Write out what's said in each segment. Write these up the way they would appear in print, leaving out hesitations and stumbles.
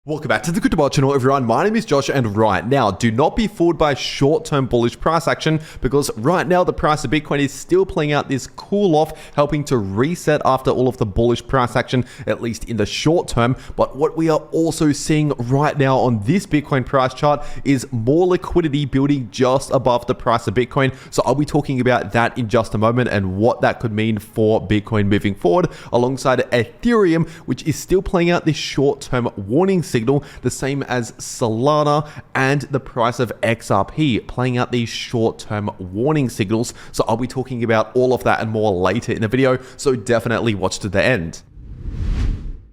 Welcome back to the cryptowrld channel, everyone. My name is Josh, and right now, do not be fooled by short-term bullish price action, because right now the price of Bitcoin is still playing out this cool off, helping to reset after all of the bullish price action, at least in the short term. But what we are also seeing right now on this Bitcoin price chart is more liquidity building just above the price of Bitcoin. So I'll be talking about that in just a moment and what that could mean for Bitcoin moving forward, alongside Ethereum, which is still playing out this short-term warning signal, the same as Solana and the price of XRP, playing out these short-term warning signals. So I'll be talking about all of that and more later in the video, so definitely watch to the end.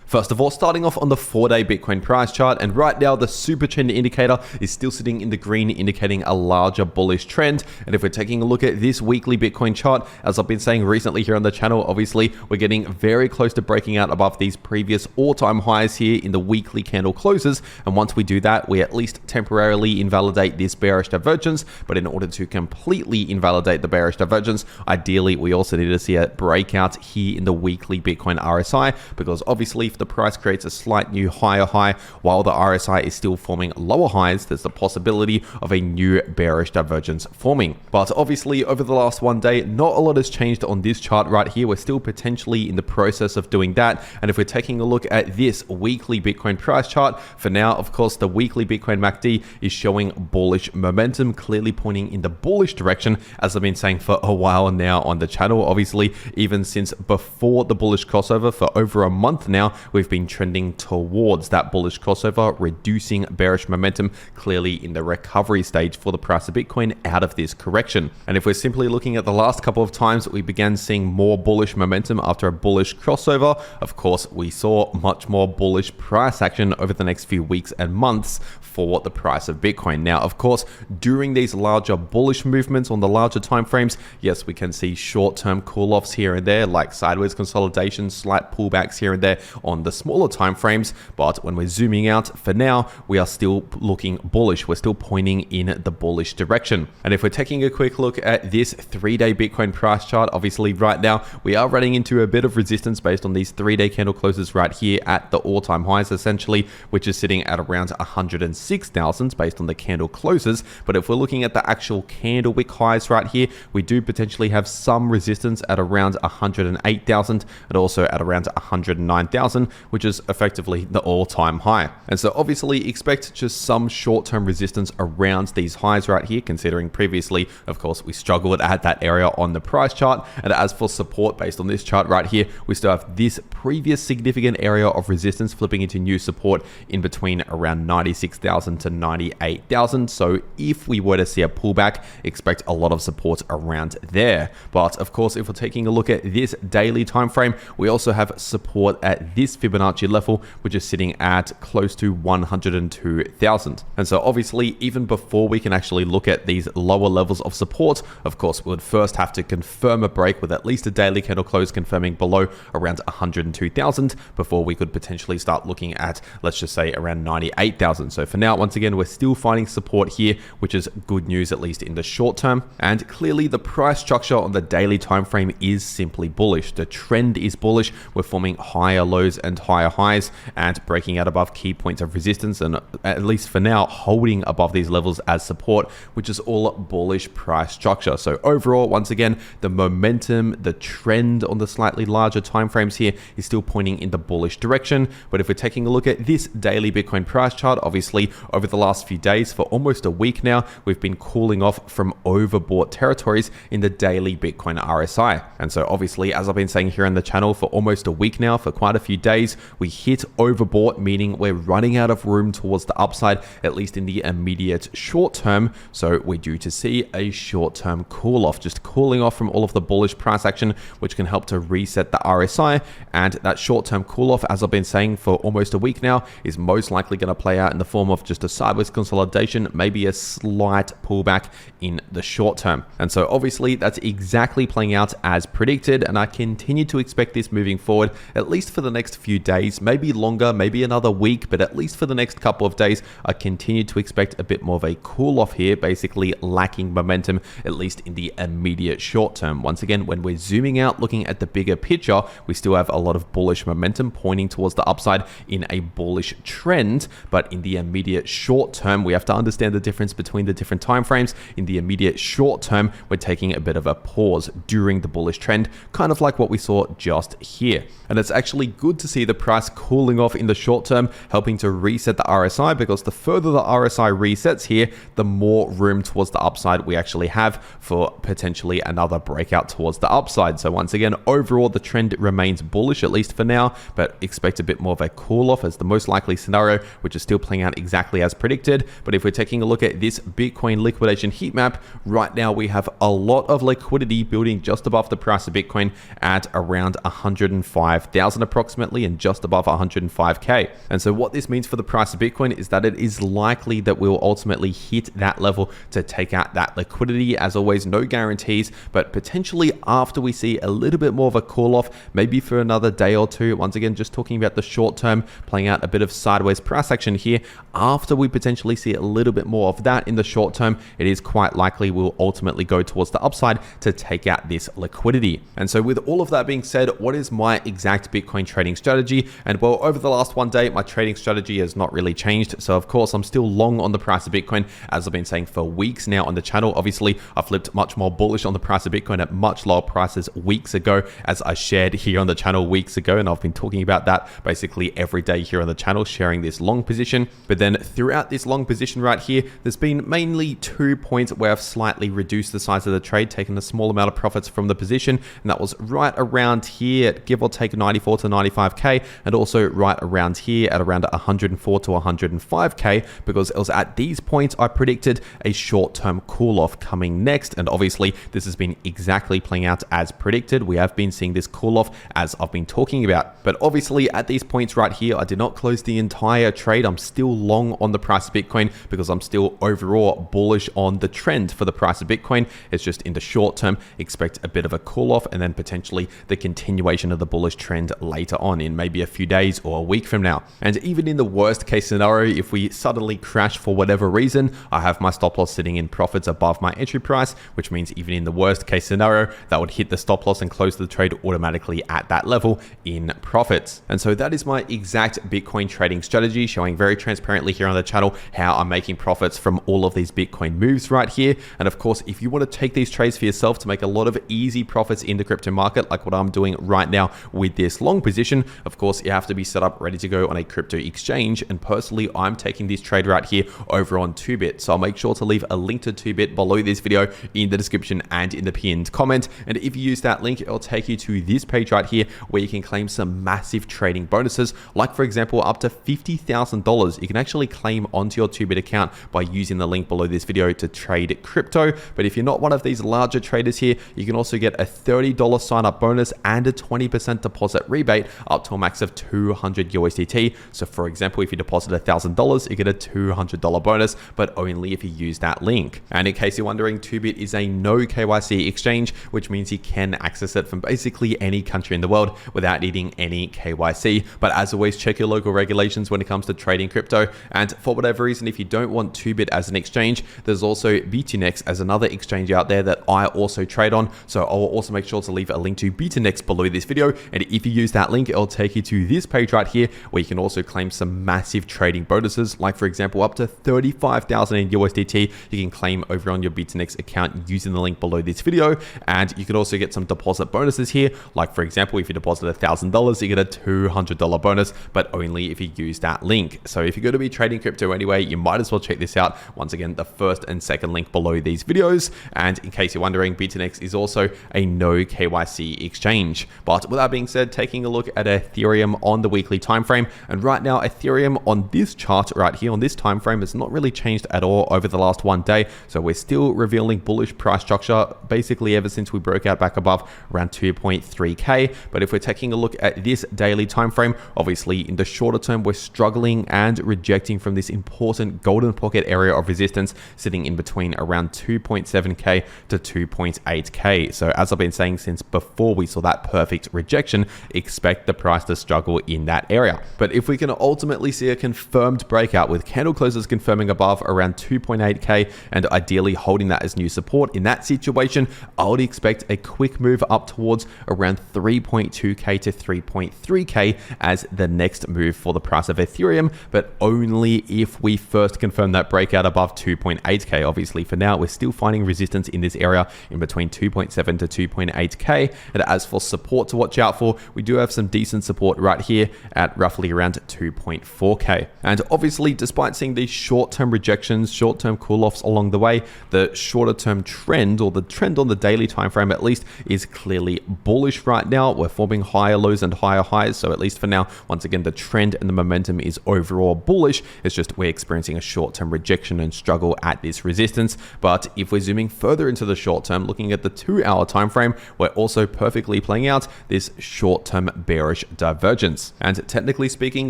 First of all, starting off on the 4-day Bitcoin price chart, and right now the super trend indicator is still sitting in the green, indicating a larger bullish trend. And if we're taking a look at this weekly Bitcoin chart, as I've been saying recently here on the channel, obviously we're getting very close to breaking out above these previous all-time highs here in the weekly candle closes. And once we do that, we at least temporarily invalidate this bearish divergence. But in order to completely invalidate the bearish divergence, ideally we also need to see a breakout here in the weekly Bitcoin RSI, because obviously the price creates a slight new higher high while the RSI is still forming lower highs, there's the possibility of a new bearish divergence forming. But obviously over the last one day, not a lot has changed on this chart right here. We're still potentially in the process of doing that. And if we're taking a look at this weekly Bitcoin price chart, for now, of course, the weekly Bitcoin MACD is showing bullish momentum, clearly pointing in the bullish direction, as I've been saying for a while now on the channel. Obviously, even since before the bullish crossover for over a month now, we've been trending towards that bullish crossover, reducing bearish momentum, clearly in the recovery stage for the price of Bitcoin out of this correction. And if we're simply looking at the last couple of times that we began seeing more bullish momentum after a bullish crossover, of course, we saw much more bullish price action over the next few weeks and months for the price of Bitcoin. Now, of course, during these larger bullish movements on the larger time frames, yes, we can see short-term cool-offs here and there, like sideways consolidation, slight pullbacks here and there on the smaller time frames. But when we're zooming out, for now, we are still looking bullish. We're still pointing in the bullish direction. And if we're taking a quick look at this 3-day Bitcoin price chart, obviously right now we are running into a bit of resistance based on these 3-day candle closes right here at the all-time highs, essentially, which is sitting at around 106,000 based on the candle closes. But if we're looking at the actual candle wick highs right here, we do potentially have some resistance at around 108,000 and also at around 109,000, which is effectively the all-time high. And so obviously expect just some short-term resistance around these highs right here, considering previously, of course, we struggled at that area on the price chart. And as for support based on this chart right here, we still have this previous significant area of resistance flipping into new support in between around 96,000 to 98,000. So if we were to see a pullback, expect a lot of support around there. But of course, if we're taking a look at this daily time frame, we also have support at this Fibonacci level, which is sitting at close to 102,000. And so obviously, even before we can actually look at these lower levels of support, of course, we would first have to confirm a break with at least a daily candle close confirming below around 102,000 before we could potentially start looking at, let's just say, around 98,000. So for now, once again, we're still finding support here, which is good news, at least in the short term. And clearly the price structure on the daily time frame is simply bullish. The trend is bullish. We're forming higher lows and higher highs and breaking out above key points of resistance, and at least for now holding above these levels as support, which is all bullish price structure. So overall, once again, the momentum, the trend on the slightly larger time frames here is still pointing in the bullish direction. But if we're taking a look at this daily Bitcoin price chart, obviously over the last few days, for almost a week now, we've been cooling off from overbought territories in the daily Bitcoin RSI. And so obviously, as I've been saying here on the channel for almost a week now, for quite a few days, we hit overbought, meaning we're running out of room towards the upside, at least in the immediate short term. So we're due to see a short-term cool off, just cooling off from all of the bullish price action, which can help to reset the RSI. And that short-term cool off, as I've been saying for almost a week now, is most likely going to play out in the form of just a sideways consolidation, maybe a slight pullback in the short term. And so obviously that's exactly playing out as predicted, and I continue to expect this moving forward, at least for the next few days, maybe longer, maybe another week, but at least for the next couple of days, I continue to expect a bit more of a cool off here, basically lacking momentum, at least in the immediate short term. Once again, when we're zooming out, looking at the bigger picture, we still have a lot of bullish momentum pointing towards the upside in a bullish trend, but in the immediate short term, we have to understand the difference between the different time frames. In the immediate short term, we're taking a bit of a pause during the bullish trend, kind of like what we saw just here. And it's actually good to see the price cooling off in the short term, helping to reset the RSI, because the further the RSI resets here, the more room towards the upside we actually have for potentially another breakout towards the upside. So once again, overall, the trend remains bullish, at least for now, but expect a bit more of a cool off as the most likely scenario, which is still playing out exactly as predicted. But if we're taking a look at this Bitcoin liquidation heat map, right now we have a lot of liquidity building just above the price of Bitcoin at around 105,000 approximately, and just above 105k. And so what this means for the price of Bitcoin is that it is likely that we'll ultimately hit that level to take out that liquidity. As always, no guarantees, but potentially after we see a little bit more of a cool off, maybe for another day or two. Once again, just talking about the short term, playing out a bit of sideways price action here. After we potentially see a little bit more of that in the short term, it is quite likely we'll ultimately go towards the upside to take out this liquidity. And so with all of that being said, what is my exact Bitcoin trading strategy? And well, over the last one day, my trading strategy has not really changed. So of course, I'm still long on the price of Bitcoin, as I've been saying for weeks now on the channel. Obviously, I flipped much more bullish on the price of Bitcoin at much lower prices weeks ago, as I shared here on the channel weeks ago. And I've been talking about that basically every day here on the channel, sharing this long position. But then throughout this long position right here, there's been mainly 2 points where I've slightly reduced the size of the trade, taken a small amount of profits from the position. And that was right around here, give or take 94 to 95k, and also right around here at around 104 to 105k, because it was at these points I predicted a short-term cool off coming next. And obviously this has been exactly playing out as predicted. We have been seeing this cool off as I've been talking about. But obviously at these points right here, I did not close the entire trade. I'm still long on the price of Bitcoin because I'm still overall bullish on the trend for the price of Bitcoin. It's just in the short term, expect a bit of a cool off and then potentially the continuation of the bullish trend later on in maybe a few days or a week from now. And even in the worst case scenario, if we suddenly crash for whatever reason, I have my stop loss sitting in profits above my entry price, which means even in the worst case scenario, that would hit the stop loss and close the trade automatically at that level in profits. And so that is my exact Bitcoin trading strategy, showing very transparently here on the channel how I'm making profits from all of these Bitcoin moves right here. And of course, if you want to take these trades for yourself to make a lot of easy profits in the crypto market, like what I'm doing right now with this long position, of course, you have to be set up ready to go on a crypto exchange. And personally, I'm taking this trade right here over on 2bit. So I'll make sure to leave a link to 2bit below this video in the description and in the pinned comment. And if you use that link, it'll take you to this page right here where you can claim some massive trading bonuses, like for example, up to $50,000 you can actually claim onto your 2bit account by using the link below this video to trade crypto. But if you're not one of these larger traders here, you can also get a $30 sign up bonus and a 20% deposit rebate up to a max of 200 USDT. So for example, if you deposit $1,000, you get a $200 bonus, but only if you use that link. And in case you're wondering, 2bit is a no KYC exchange, which means you can access it from basically any country in the world without needing any KYC. But as always, check your local regulations when it comes to trading crypto. And for whatever reason, if you don't want 2bit as an exchange, there's also BTNex as another exchange out there that I also trade on. So I'll also make sure to leave a link to BTNex below this video. And if you use that link, it'll take you to this page right here where you can also claim some massive trading bonuses, like for example, up to 35,000 in USDT you can claim over on your BTNex account using the link below this video. And you can also get some deposit bonuses here, like for example, if you deposit $1,000, you get a $200 bonus, but only if you use that link. So if you're going to be trading crypto anyway, you might as well check this out. Once again, the first and second link below these videos. And in case you're wondering, BTNex is also a no KYC exchange. But with that being said, taking a look at Ethereum on the weekly time frame, and right now Ethereum on this chart right here on this time frame has not really changed at all over the last one day. So we're still revealing bullish price structure basically ever since we broke out back above around 2.3k. But if we're taking a look at this daily time frame, obviously in the shorter term, we're struggling and rejecting from this important golden pocket area of resistance sitting in between around 2.7k to 2.8k. So as I've been saying since before we saw that perfect rejection, expect the price to struggle in that area. But if we can ultimately see a confirmed breakout with candle closes confirming above around 2.8k and ideally holding that as new support, in that situation, I would expect a quick move up towards around 3.2k to 3.3k as the next move for the price of Ethereum, but only if we first confirm that breakout above 2.8k. Obviously, for now, we're still finding resistance in this area in between 2.7 to 2.8k. And as for support to watch out for, we do have some decent support right here at roughly around 2.4k. And obviously, despite seeing these short-term rejections, short-term cool-offs along the way, the shorter-term trend, or the trend on the daily time frame at least, is clearly bullish right now. We're forming higher lows and higher highs, so at least for now, once again, the trend and the momentum is overall bullish. It's just we're experiencing a short-term rejection and struggle at this resistance. But if we're zooming further into the short term, looking at the 2-hour time frame, we're also perfectly playing out this short-term bearish divergence. And technically speaking,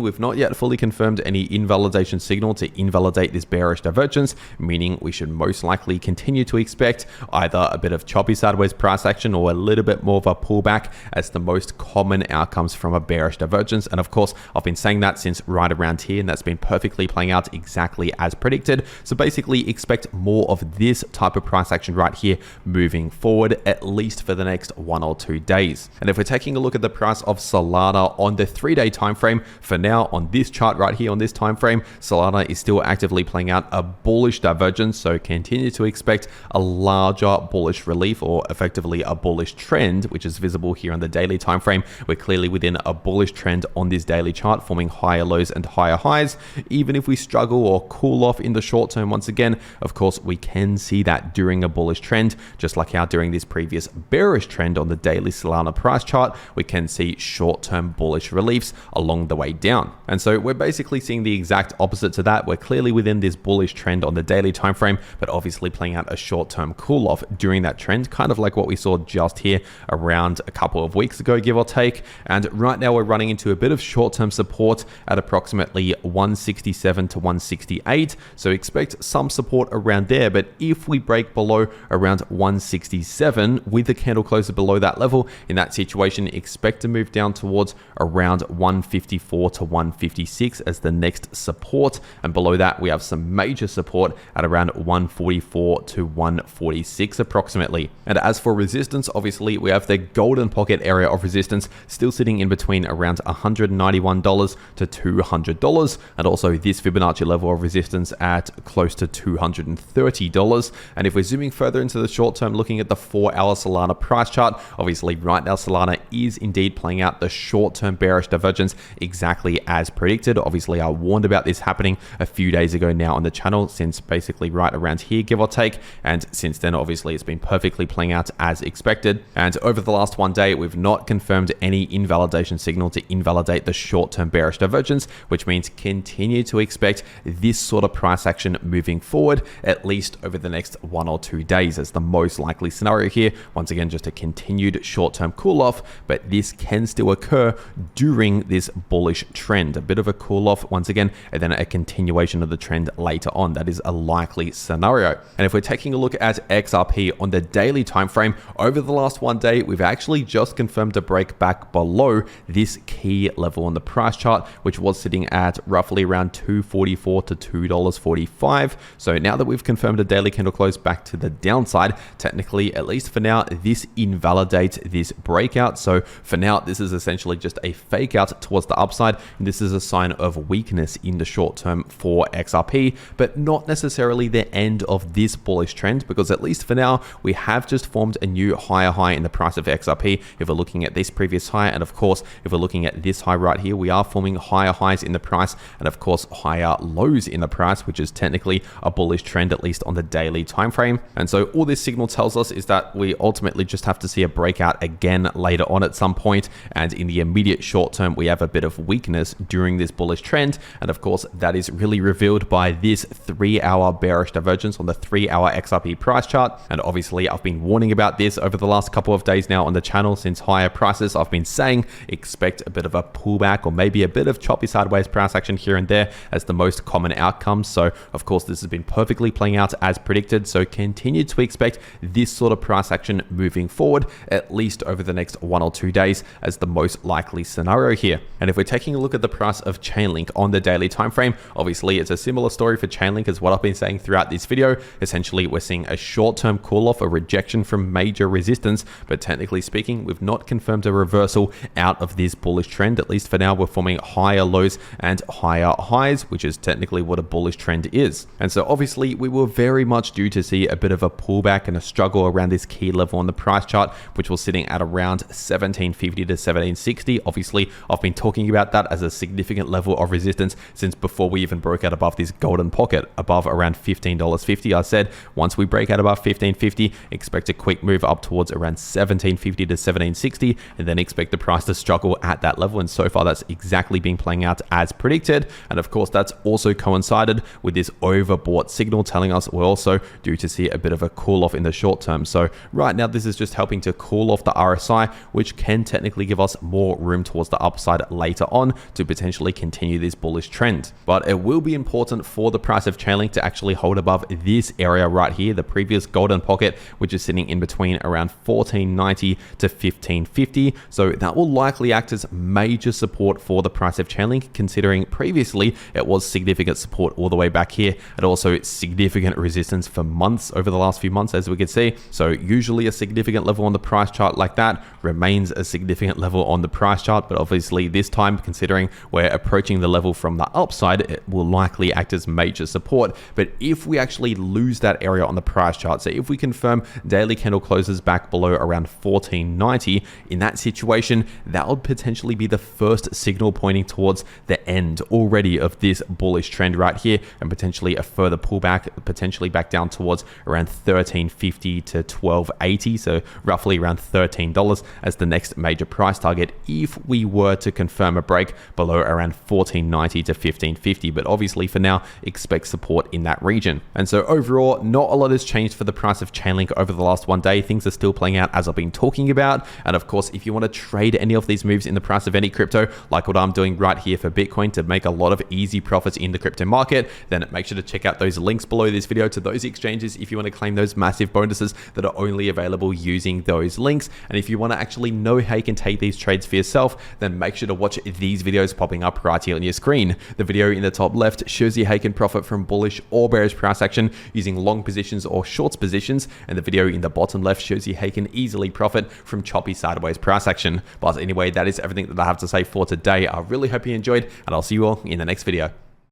we've not yet fully confirmed any invalidation signal to invalidate this bearish divergence, meaning we should most likely continue to expect either a bit of choppy sideways price action or a little bit more of a pullback as the most common outcomes from a bearish divergence. And of course, I've been saying that since right around here, and that's been perfectly playing out exactly as predicted. So basically expect more of this type of price action right here moving forward, at least for the next 1 or 2 days. And if we're taking a look at the price of Solana on the 3-day time frame, for now on this chart right here on this time frame, Solana is still actively playing out a bullish divergence, so continue to expect a larger bullish relief, or effectively a bullish trend, which is visible here on the daily time frame. We're clearly within a bullish trend on this daily chart, forming higher lows and higher highs. Even if we struggle or cool off in the short term, once again, of course, we can see that during a bullish trend, just like how during this previous bearish trend on the daily Solana price chart, we can see short-term bullish reliefs along the way down. And so we're basically seeing the exact opposite to that. We're clearly within this bullish trend on the daily time frame, but obviously playing out a short-term cool-off during that trend, kind of like what we saw just here around a couple of weeks ago, give or take. And right now we're running into a bit of short-term support at approximately 167 to 168. So expect some support around there. But if we break below around 167 with the candle closer below that level, in that situation, expect to move down towards around 154 to 156 as the next support. And below that, we have some major support at around 144 to 146 approximately. And as for resistance, obviously we have the golden pocket area of resistance still sitting in between around $191 to $200, and also this Fibonacci level of resistance at close to $230. And if we're zooming further into the short term, looking at the 4-hour Solana price chart, obviously right now Solana is indeed playing out the short-term bearish divergence exactly as predicted. Obviously, I warned about this happening a few days ago now on the channel, since basically right around here, give or take. And since then, obviously, it's been perfectly playing out as expected. And over the last 1 day, we've not confirmed any invalidation signal to invalidate the short-term bearish divergence, which means continue to expect this sort of price action moving forward, at least over the next 1 or 2 days as the most likely scenario here. Once again, just a continued short-term cool-off, but this can still occur during this bullish trend. A bit of a cool-off once again, and then a continuation of the trend later on. That is a likely scenario. And if we're taking a look at XRP on the daily time frame, over the last 1 day, we've actually just confirmed a break back below this key level on the price chart, which was sitting at roughly around $2.44 to $2.45. So now that we've confirmed a daily candle close back to the downside, technically, at least for now, this invalidates this breakout. So for now, this is essentially just a fake out towards the upside. And this is a sign of weakness in the short term for XRP, but not necessarily the end of this bullish trend, because at least for now, we have just formed a new higher high in the price of XRP. If we're looking at this previous high, and of course, if we're looking at this high right here, we are forming higher highs in the price, and of course, higher lows in the price, which is technically a bullish trend, at least on the daily time frame. And so all this signal tells us is that we ultimately just have to see a breakout again later on at some point. And in the immediate short term, we have a bit of weakness during this bullish trend. And of course, that is really revealed by this 3-hour bearish divergence on the 3-hour XRP price chart. And obviously, I've been warning about this over the last couple of days now on the channel. Since higher prices, I've been saying expect a bit of a pullback or maybe a bit of choppy sideways price action here and there as the most common outcomes. So of course, this has been perfectly playing out as predicted. So continue to expect this sort of price action moving forward, at least over the next 1 or 2 days, as the most likely scenario here. And if we're taking a look at the price of Chainlink on the daily time frame, obviously it's a similar story for Chainlink as what I've been saying throughout this video. Essentially, we're seeing a short-term cool-off, a rejection from major resistance, but technically speaking, we've not confirmed a reversal out of this bullish trend. At least for now, we're forming higher lows and higher highs, which is technically what a bullish trend is. And so obviously, we were very much due to see a bit of a pullback and a struggle around this key level on the price chart, which was sitting at around 1750 to 1760. Obviously, I've been talking about that as a significant level of resistance since before we even broke out above this golden pocket, above around $15.50. I said once we break out above $15.50, expect a quick move up towards around $17.50 to $17.60, and then expect the price to struggle at that level. And so far, that's exactly been playing out as predicted. And of course, that's also coincided with this overbought signal telling us we're also due to see a bit of a cool off in the short term. So right now, this is just helping to cool off the RSI, which can technically give us more room towards the upside later on to potentially continue this bullish trend. But it will be important for the price of Chainlink to actually hold above this area right here, the previous golden pocket, which is sitting in between around 1490 to 1550. So that will likely act as major support for the price of Chainlink, considering previously it was significant support all the way back here, and also significant resistance for months over the last few months, as we can see. So usually a significant level on the price chart like that remains a significant level on the price chart, but obviously this time, considering we're approaching the level from the upside, it will likely act as major support. But if we actually lose that area on the price chart, so if we confirm daily candle closes back below around 1490, in that situation, that would potentially be the first signal pointing towards the end already of this bullish trend right here, and potentially a further pullback, potentially back down towards around 1350 to 1280, so roughly around $13 as the next major price target if we were to confirm a break below around 1490 to 1550. But obviously for now, expect support in that region. And so overall, not a lot has changed for the price of Chainlink over the last one day. Things are still playing out as I've been talking about. And of course, if you want to trade any of these moves in the price of any crypto, like what I'm doing right here for Bitcoin to make a lot of easy profits in the crypto market, then make sure to check out those links below this video to those exchanges if you want to claim those massive bonuses that are only available using those links. And if you want to actually know how you can take these trades for yourself, then make sure to watch these videos popping up right here on your screen. The video in the top left shows you how you can profit from bullish or bearish price action using long positions or shorts positions, and the video in the bottom left shows you how you can easily profit from choppy sideways price action. But anyway, that is everything that I have to say for today. I really hope you enjoyed, and I'll see you all in the next video.